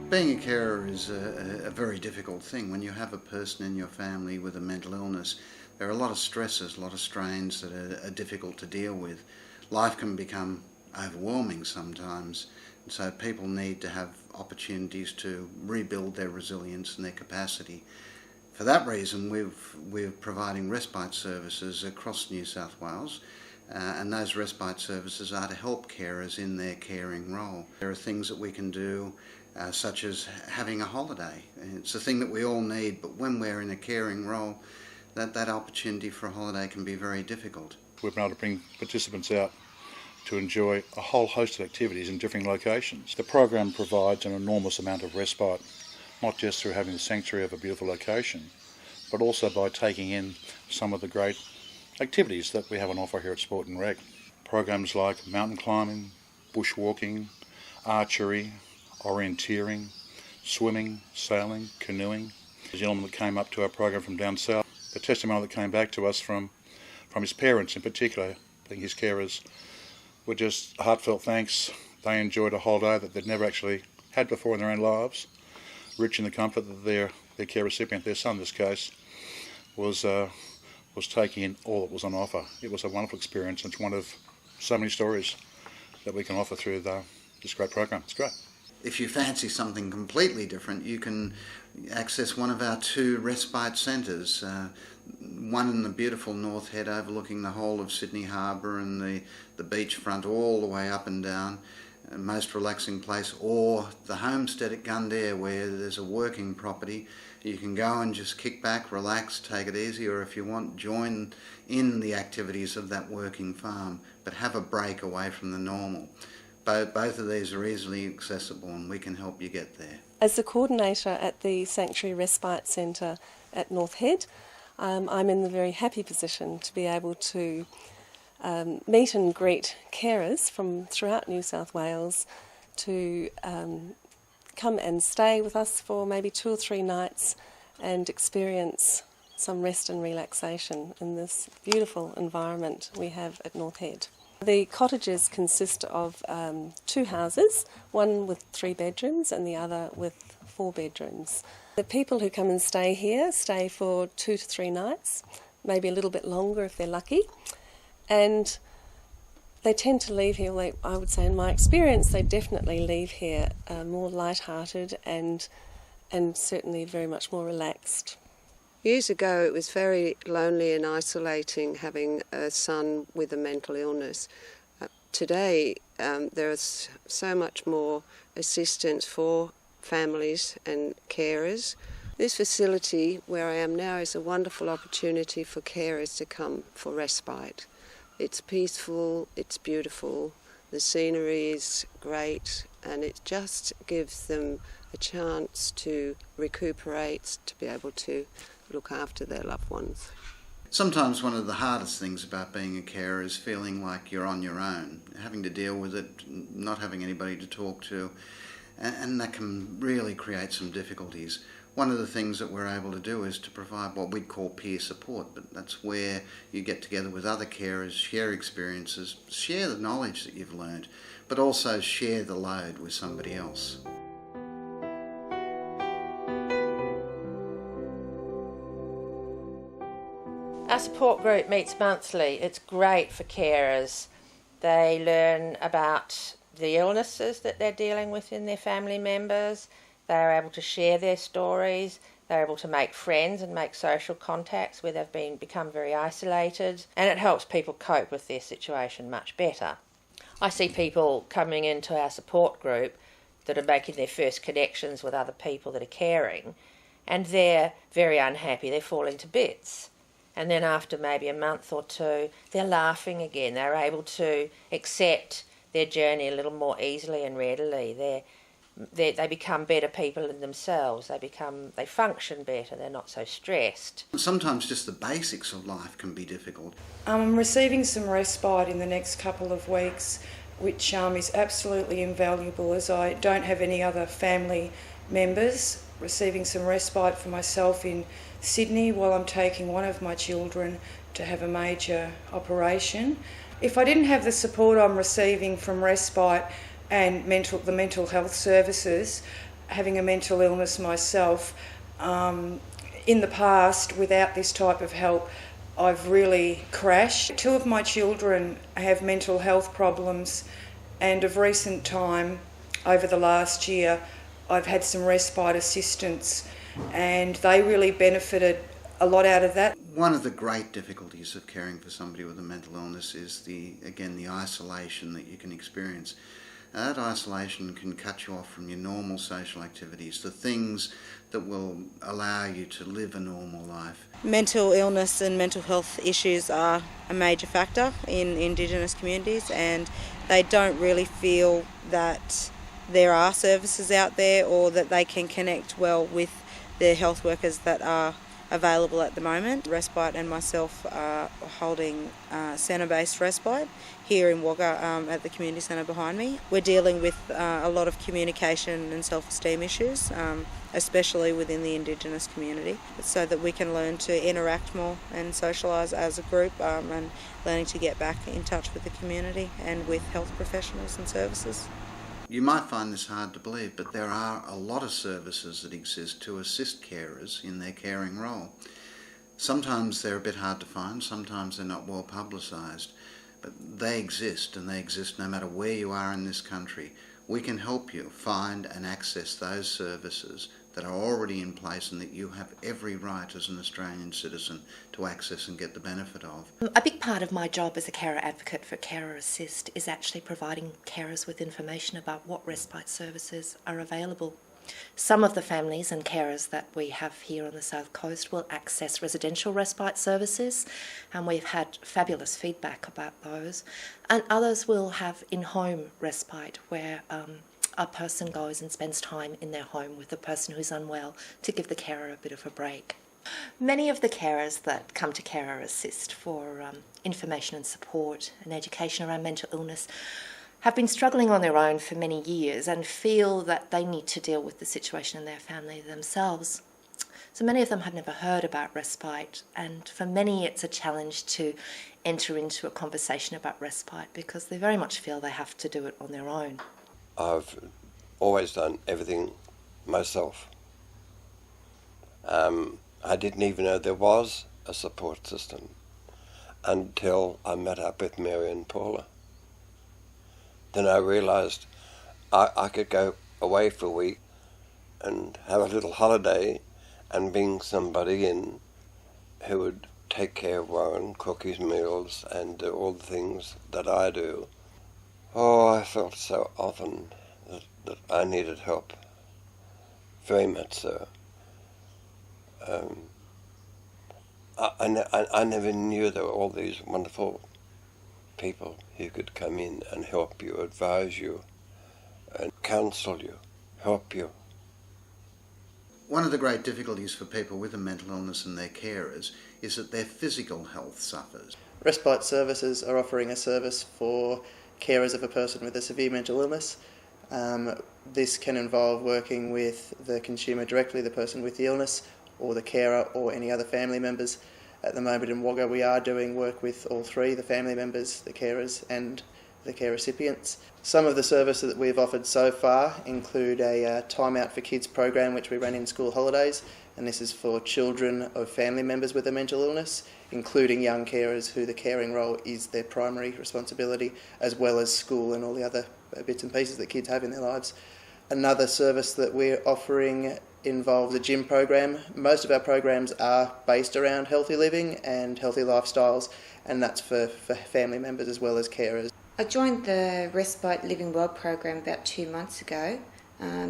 Being a carer is a very difficult thing. When you have a person in your family with a mental illness, there are a lot of stresses, a lot of strains that are difficult to deal with. Life can become overwhelming sometimes, and so people need to have opportunities to rebuild their resilience and their capacity. For that reason, we're providing respite services across New South Wales, and those respite services are to help carers in their caring role. There are things that we can do, such as having a holiday. It's a thing that we all need, but when we're in a caring role, that opportunity for a holiday can be very difficult. We've been able to bring participants out to enjoy a whole host of activities in different locations. The program provides an enormous amount of respite, not just through having the sanctuary of a beautiful location, but also by taking in some of the great activities that we have on offer here at Sport and Rec. Programs like mountain climbing, bushwalking, archery, orienteering, swimming, sailing, canoeing. The gentleman that came up to our program from down south, the testimony that came back to us from his parents in particular, being his carers, were just heartfelt thanks. They enjoyed a holiday that they'd never actually had before in their own lives, rich in the comfort that their care recipient, their son in this case, was taking in all that was on offer. It was a wonderful experience, and it's one of so many stories that we can offer through this great program. It's great. If you fancy something completely different, you can access one of our 2 respite centres, one in the beautiful North Head overlooking the whole of Sydney Harbour and the beachfront all the way up and down, most relaxing place, or the homestead at Gundair where there's a working property. You can go and just kick back, relax, take it easy, or if you want, join in the activities of that working farm, but have a break away from the normal. Both of these are easily accessible and we can help you get there. As the coordinator at the Sanctuary Respite Centre at North Head, I'm in the very happy position to be able to meet and greet carers from throughout New South Wales to come and stay with us for maybe 2 or 3 nights and experience some rest and relaxation in this beautiful environment we have at North Head. The cottages consist of 2 houses, one with 3 bedrooms and the other with 4 bedrooms. The people who come and stay here stay for 2 to 3 nights, maybe a little bit longer if they're lucky, and they tend to leave here, I would say in my experience, they definitely leave here more light-hearted and certainly very much more relaxed. Years ago it was very lonely and isolating having a son with a mental illness. Today there is so much more assistance for families and carers. This facility where I am now is a wonderful opportunity for carers to come for respite. It's peaceful, it's beautiful, the scenery is great, and it just gives them a chance to recuperate, to be able to look after their loved ones. Sometimes one of the hardest things about being a carer is feeling like you're on your own, having to deal with it, not having anybody to talk to, and that can really create some difficulties. One of the things that we're able to do is to provide what we'd call peer support, but that's where you get together with other carers, share experiences, share the knowledge that you've learned, but also share the load with somebody else. Our support group meets monthly. It's great for carers. They learn about the illnesses that they're dealing with in their family members. They're able to share their stories. They're able to make friends and make social contacts where they've become very isolated, and it helps people cope with their situation much better. I see people coming into our support group that are making their first connections with other people that are caring, and they're very unhappy. They're falling to bits. And then after maybe a month or 2, they're laughing again. They're able to accept their journey a little more easily and readily. They become better people in themselves. They function better. They're not so stressed. Sometimes just the basics of life can be difficult. I'm receiving some respite in the next couple of weeks, which is absolutely invaluable, as I don't have any other family members. Receiving some respite for myself in Sydney while I'm taking one of my children to have a major operation. If I didn't have the support I'm receiving from Respite and the mental health services, having a mental illness myself, in the past, without this type of help, I've really crashed. 2 of my children have mental health problems, and of recent time, over the last year, I've had some respite assistance, and they really benefited a lot out of that. One of the great difficulties of caring for somebody with a mental illness is the isolation that you can experience. That isolation can cut you off from your normal social activities, the things that will allow you to live a normal life. Mental illness and mental health issues are a major factor in Indigenous communities, and they don't really feel that there are services out there or that they can connect well with the health workers that are available at the moment. Respite and myself are holding centre-based respite here in Wagga at the community centre behind me. We're dealing with a lot of communication and self-esteem issues, especially within the Indigenous community, so that we can learn to interact more and socialise as a group, and learning to get back in touch with the community and with health professionals and services. You might find this hard to believe, but there are a lot of services that exist to assist carers in their caring role. Sometimes they're a bit hard to find, sometimes they're not well publicised, but they exist, and they exist no matter where you are in this country. We can help you find and access those services that are already in place and that you have every right as an Australian citizen to access and get the benefit of. A big part of my job as a carer advocate for Carer Assist is actually providing carers with information about what respite services are available. Some of the families and carers that we have here on the South Coast will access residential respite services, and we've had fabulous feedback about those, and others will have in-home respite where a person goes and spends time in their home with the person who's unwell to give the carer a bit of a break. Many of the carers that come to Carer Assist for information and support and education around mental illness have been struggling on their own for many years and feel that they need to deal with the situation in their family themselves. So many of them have never heard about respite, and for many it's a challenge to enter into a conversation about respite because they very much feel they have to do it on their own. I've always done everything myself. I didn't even know there was a support system until I met up with Mary and Paula. Then I realised I could go away for a week and have a little holiday and bring somebody in who would take care of Warren, cook his meals and do all the things that I do. Oh, I felt so often that I needed help, very much so. I never knew there were all these wonderful people who could come in and help you, advise you, and counsel you, help you. One of the great difficulties for people with a mental illness and their carers is that their physical health suffers. Respite Services are offering a service for carers of a person with a severe mental illness. This can involve working with the consumer directly, the person with the illness, or the carer or any other family members. At the moment in Wagga we are doing work with all three, the family members, the carers and the care recipients. Some of the services that we've offered so far include a Time Out for Kids program which we run in school holidays, and this is for children of family members with a mental illness, including young carers who the caring role is their primary responsibility, as well as school and all the other bits and pieces that kids have in their lives. Another service that we're offering involves a gym program. Most of our programs are based around healthy living and healthy lifestyles, and that's for family members as well as carers. I joined the Respite Living Well program about 2 months ago.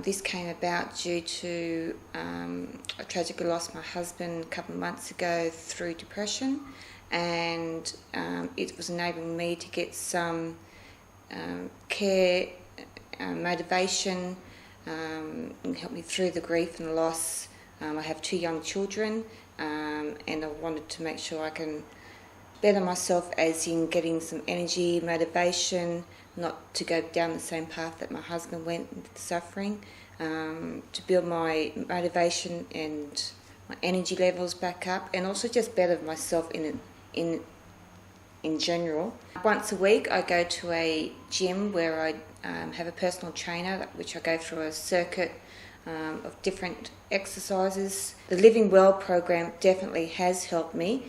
This came about due to I tragically lost my husband a couple of months ago through depression, and it was enabling me to get some care, motivation, and help me through the grief and the loss. I have 2 young children, and I wanted to make sure I can better myself, as in getting some energy, motivation, not to go down the same path that my husband went with the suffering, to build my motivation and my energy levels back up, and also just better myself in general. Once a week I go to a gym where I have a personal trainer, which I go through a circuit of different exercises. The Living Well program definitely has helped me.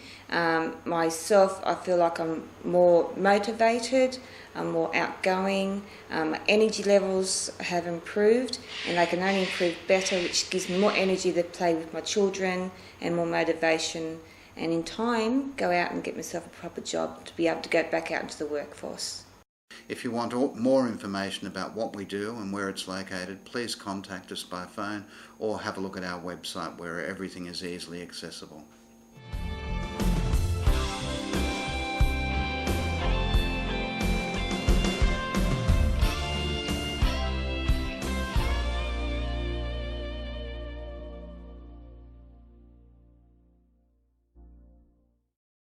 Myself, I feel like I'm more motivated, I'm more outgoing, energy levels have improved, and they can only improve better, which gives me more energy to play with my children and more motivation, and in time go out and get myself a proper job to be able to go back out into the workforce. If you want more information about what we do and where it's located, please contact us by phone or have a look at our website where everything is easily accessible.